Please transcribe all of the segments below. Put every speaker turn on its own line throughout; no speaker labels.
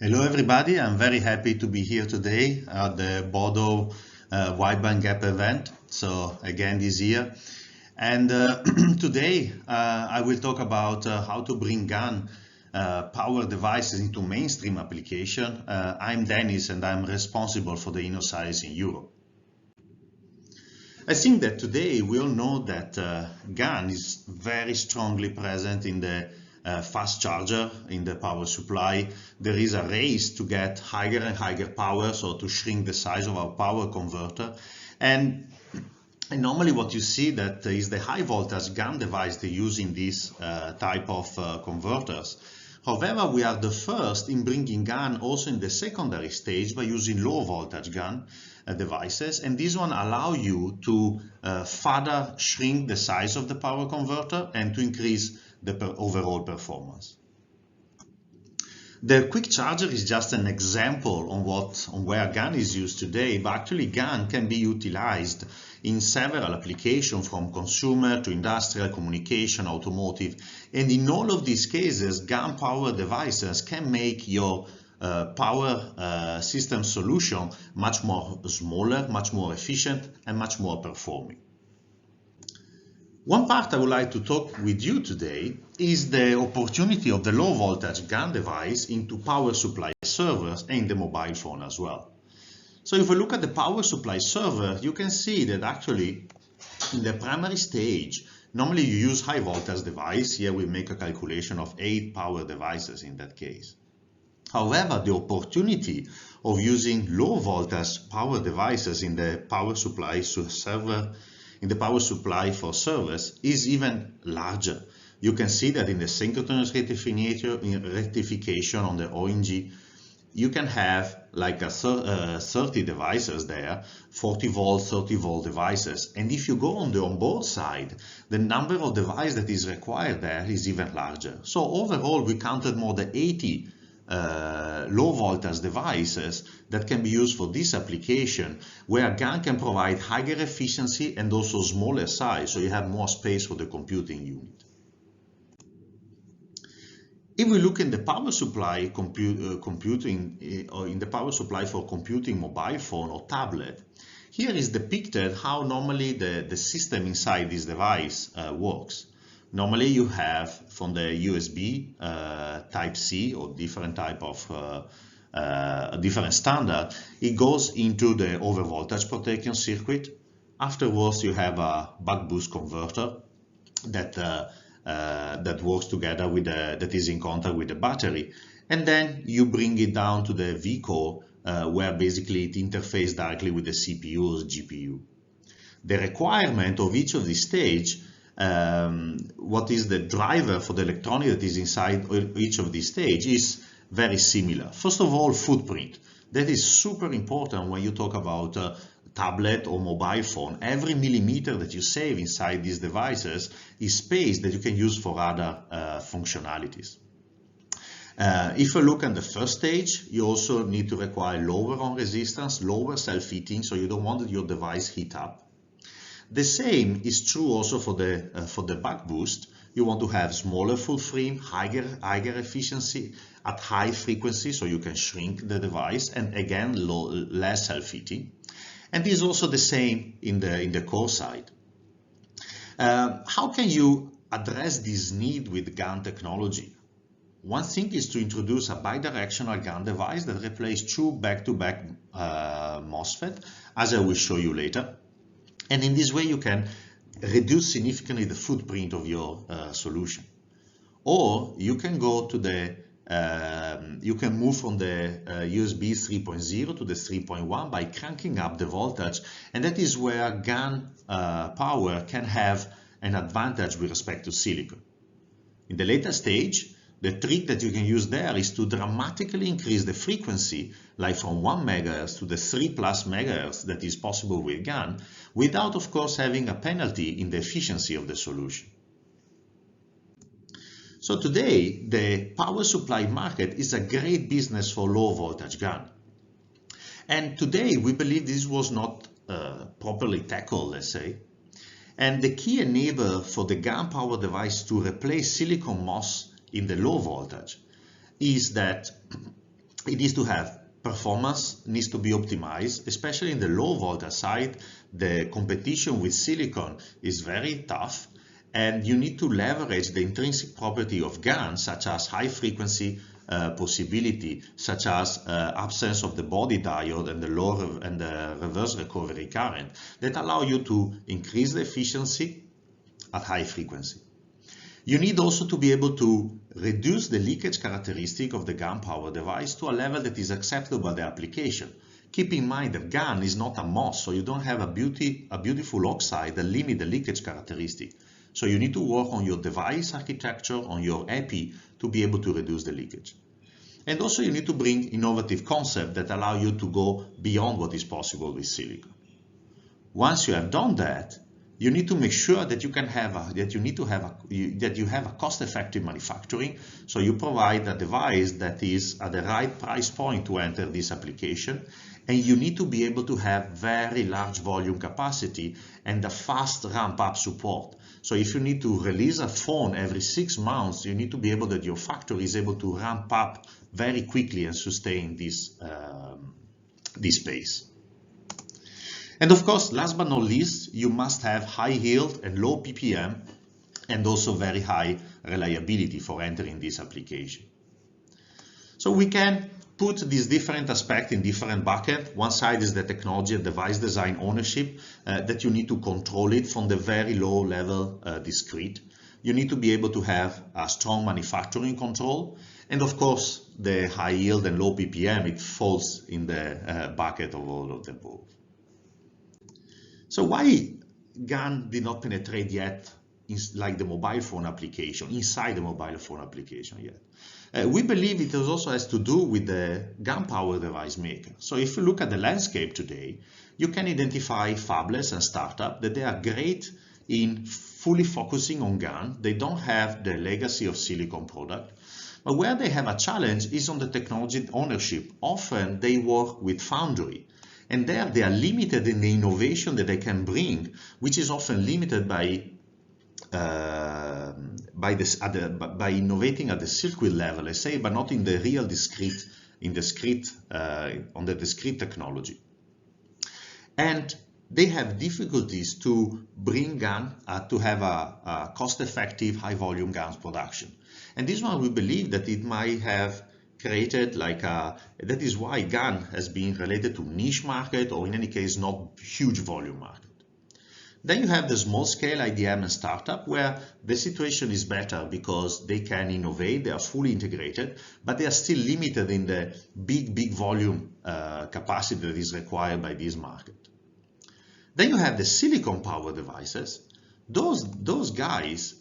Hello everybody, I'm very happy to be here today at the Bordeaux Wideband Gap event, so again this year. And today I will talk about how to bring GaN power devices into mainstream application. I'm Dennis and I'm responsible for the Innoscience in Europe. I think that today we all know that GaN is very strongly present in the fast charger, in the power supply. There is a race to get higher and higher power, so to shrink the size of our power converter. And normally what you see that is the high voltage GaN device they use in this type of converters. However, we are the first in bringing GaN also in the secondary stage by using low voltage GaN devices, and this one allow you to further shrink the size of the power converter and to increase the overall performance. The quick charger is just an example on where GaN is used today, but actually GaN can be utilized in several applications from consumer to industrial, communication, automotive, and in all of these cases GaN power devices can make your power system solution much more smaller, much more efficient, and much more performing. One part I would like to talk with you today is the opportunity of the low voltage GaN device into power supply servers and the mobile phone as well. So if we look at the power supply server, you can see that actually in the primary stage, normally you use high voltage device. Here we make a calculation of 8 power devices in that case. However, the opportunity of using low voltage power devices in the power supply server for servers is even larger. You can see that in the synchronous rectification on the ONG, you can have like 30 devices there, 40 volt, 30 volt devices. And if you go on the onboard side, the number of devices that is required there is even larger. So overall, we counted more than 80 low voltage devices that can be used for this application, where GaN can provide higher efficiency and also smaller size, so you have more space for the computing unit. If we look in the power supply in the power supply for computing mobile phone or tablet, here is depicted how normally the system inside this device works. Normally you have from the USB Type-C or different type of different standard, it goes into the overvoltage protection circuit. Afterwards you have a buck boost converter that works together with that is in contact with the battery, and then you bring it down to the VCore where basically it interfaces directly with the CPU or GPU. The requirement of each of these stage, what is the driver for the electronic that is inside each of these stages, is very similar. First of all, footprint. That is super important when you talk about tablet or mobile phone. Every millimeter that you save inside these devices is space that you can use for other functionalities. If you look at the first stage, you also need to require lower on resistance, lower self-heating, so you don't want your device heat up. The same is true also for the buck boost. You want to have smaller footprint, higher efficiency at high frequency, so you can shrink the device, and again less self-heating. And this is also the same in the core side. How can you address this need with GaN technology? One thing is to introduce a bi-directional GaN device that replaces two back-to-back MOSFET, as I will show you later. And in this way you can reduce significantly the footprint of your solution. Or you can go to you can move from the USB 3.0 to the 3.1 by cranking up the voltage, and that is where GaN power can have an advantage with respect to silicon. In the later stage, the trick that you can use there is to dramatically increase the frequency, like from 1 MHz to the 3+ MHz that is possible with GaN, without of course having a penalty in the efficiency of the solution. So today, the power supply market is a great business for low voltage GaN. And today we believe this was not properly tackled, let's say. And the key enabler for the GaN power device to replace silicon MOS in the low voltage is that it needs to have performance, needs to be optimized, especially in the low voltage side. The competition with silicon is very tough, and you need to leverage the intrinsic property of GaN, such as high frequency possibility, such as absence of the body diode and the low and the reverse recovery current, that allow you to increase the efficiency at high frequency. You need also to be able to reduce the leakage characteristic of the GaN-power device to a level that is acceptable by the application. Keep in mind that GaN is not a MOS, so you don't have a beautiful oxide that limits the leakage characteristic. So you need to work on your device architecture, on your epi, to be able to reduce the leakage. And also you need to bring innovative concepts that allow you to go beyond what is possible with silicon. Once you have done that, you need to make sure that you have a cost-effective manufacturing. So you provide a device that is at the right price point to enter this application, and you need to be able to have very large volume capacity and a fast ramp-up support. So if you need to release a phone every 6 months, you need to be able that your factory is able to ramp up very quickly and sustain this pace. And of course, last but not least, you must have high yield and low ppm, and also very high reliability for entering this application. So we can put these different aspects in different buckets. One side is the technology and device design ownership, that you need to control it from the very low level discrete. You need to be able to have a strong manufacturing control. And of course, the high yield and low ppm, it falls in the bucket of all of the above. So why GaN did not penetrate yet like the mobile phone application, inside the mobile phone application yet? We believe it also has to do with the GaN-power device maker. So if you look at the landscape today, you can identify fabless and startup that they are great in fully focusing on GaN. They don't have the legacy of silicon product. But where they have a challenge is on the technology ownership. Often they work with foundry. And there they are limited in the innovation that they can bring, which is often limited by innovating at the circuit level, let's say, but not in the real discrete, on the discrete technology. And they have difficulties to bring GaN to have a cost-effective, high-volume GaN production. And this one we believe that it might have created that is why GaN has been related to niche market, or in any case not huge volume market. Then you have the small scale IDM and startup, where the situation is better because they can innovate, they are fully integrated, but they are still limited in the big volume capacity that is required by this market. Then you have the silicon power devices. Those guys,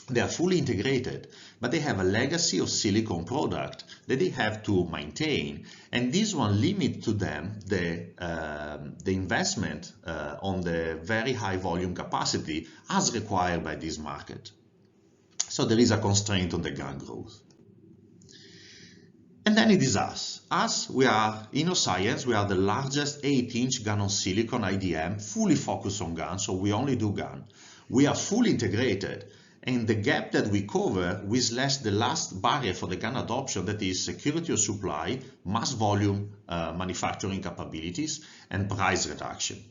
they are fully integrated, but they have a legacy of silicon product that they have to maintain, and this one limits to them the investment on the very high volume capacity as required by this market. So there is a constraint on the GaN growth. And then it is us. Us, we are Innoscience, we are the largest 8-inch GaN on silicon IDM, fully focused on GaN, so we only do GaN. We are fully integrated. And the gap that we cover, we slash the last barrier for the GaN adoption, that is security of supply, mass volume manufacturing capabilities, and price reduction.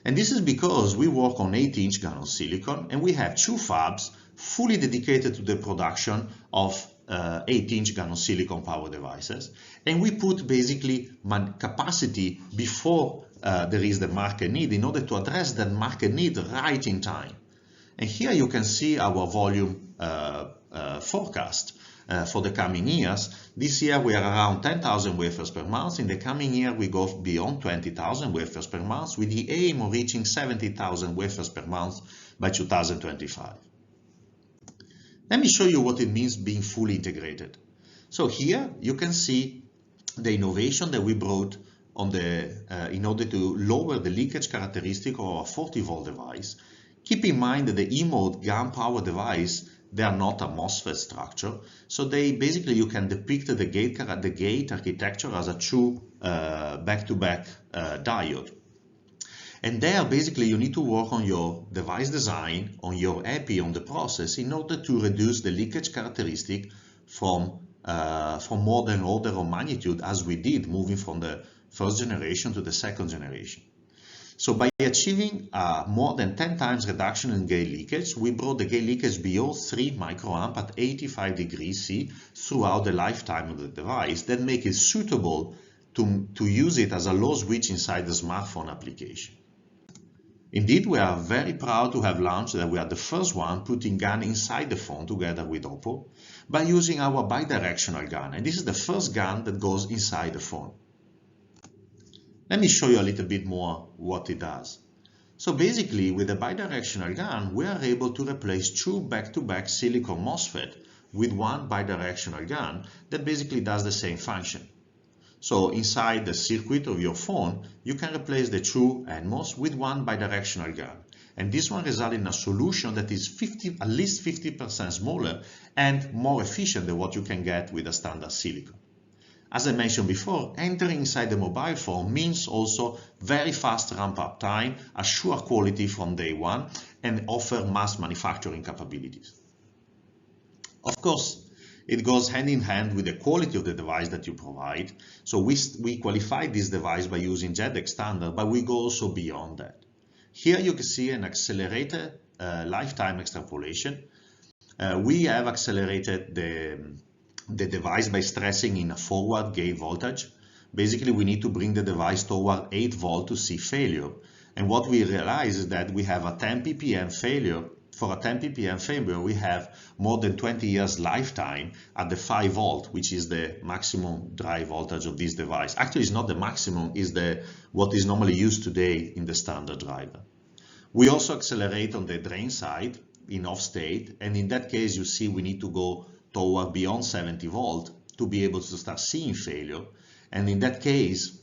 And this is because we work on 8-inch GaN on silicon, and we have 2 fabs fully dedicated to the production of 8-inch GaN on silicon power devices. And we put basically capacity before there is the market need, in order to address that market need right in time. And here you can see our volume forecast for the coming years. This year we are around 10,000 wafers per month. In the coming year we go beyond 20,000 wafers per month, with the aim of reaching 70,000 wafers per month by 2025. Let me show you what it means being fully integrated. So here you can see the innovation that we brought on in order to lower the leakage characteristic of a 40-volt device. Keep in mind that the E-mode GaN-power device, they are not a MOSFET structure, so you can depict the gate architecture as a true back-to-back diode. And there basically you need to work on your device design, on your epi, on the process, in order to reduce the leakage characteristic from from more than order of magnitude as we did moving from the first generation to the second generation. So by achieving more than 10 times reduction in gate leakage, we brought the gate leakage below 3 microamp at 85 degrees C throughout the lifetime of the device that make it suitable to use it as a low switch inside the smartphone application. Indeed, we are very proud to have launched that we are the first one putting GaN inside the phone together with Oppo by using our bi-directional GaN, and this is the first GaN that goes inside the phone. Let me show you a little bit more what it does. So basically, with the bi-directional GaN, we are able to replace two back-to-back silicon MOSFET with one bi-directional GaN that basically does the same function. So inside the circuit of your phone, you can replace the two NMOS with one bidirectional GaN. And this one results in a solution that is at least 50% smaller and more efficient than what you can get with a standard silicon. As I mentioned before, entering inside the mobile phone means also very fast ramp-up time, assure quality from day one, and offer mass manufacturing capabilities. Of course, it goes hand in hand with the quality of the device that you provide. So we qualify this device by using JEDEC standard, but we go also beyond that. Here you can see an accelerated lifetime extrapolation. We have accelerated the device by stressing in a forward gate voltage. Basically, we need to bring the device toward 8 volt to see failure. And what we realize is that we have a 10 ppm failure. For a 10 ppm failure, we have more than 20 years lifetime at the 5 volt, which is the maximum drive voltage of this device. Actually, it's not the maximum, it's what is normally used today in the standard driver. We also accelerate on the drain side in off state, and in that case, you see we need to go toward beyond 70 volt to be able to start seeing failure. And in that case,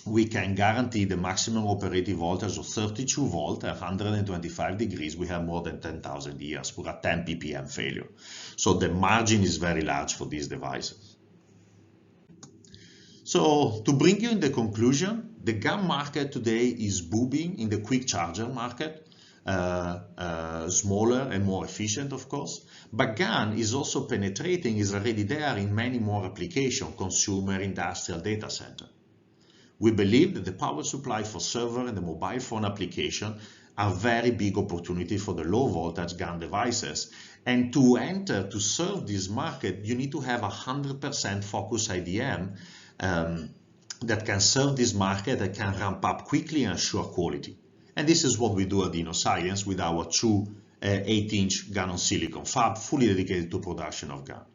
we can guarantee the maximum operating voltage of 32 volt at 125 degrees. We have more than 10,000 years for a 10 ppm failure. So the margin is very large for these devices. So to bring you in the conclusion, the GaN market today is booming in the quick charger market, smaller and more efficient, of course. But GaN is also penetrating, is already there in many more applications, consumer, industrial, data center. We believe that the power supply for server and the mobile phone application are very big opportunity for the low voltage GaN devices. And to serve this market, you need to have 100% focused IDM that can serve this market, that can ramp up quickly and assure quality. And this is what we do at Innoscience with our two 8-inch GaN on silicon fab fully dedicated to production of GaN.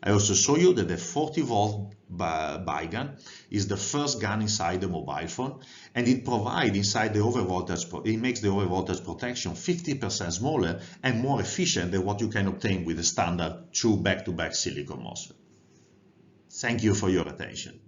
I also show you that the 40 volt bi-GaN is the first GaN inside the mobile phone, and it provides inside the overvoltage, it makes the overvoltage protection 50% smaller and more efficient than what you can obtain with the standard true back-to-back silicon MOSFET. Thank you for your attention.